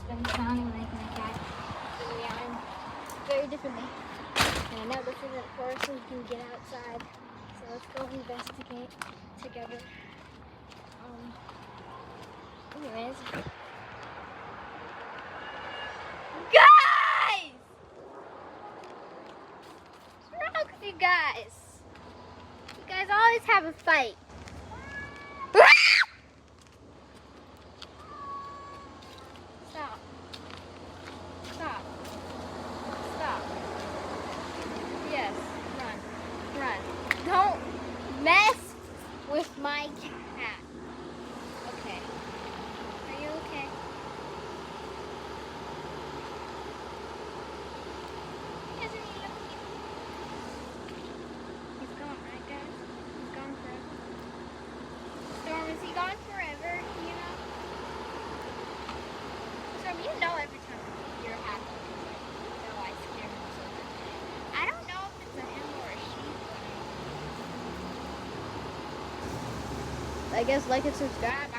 been sounding like my cat. Been meowing very differently. And I know this isn't forest, so we can get outside. So let's go investigate together. Anyways. Guys! What's wrong with you guys? You guys always have a fight. Stop. Stop. Stop. Yes, run. Run. Don't mess with my cat. Okay. Are you okay? Isn't he looking? He's gone, right guys? He's gone forever. Storm, is he gone forever? You know? Storm, you know every time you're happy. No, I scare him so much. I don't know if it's a him or a she. I guess like and subscribe.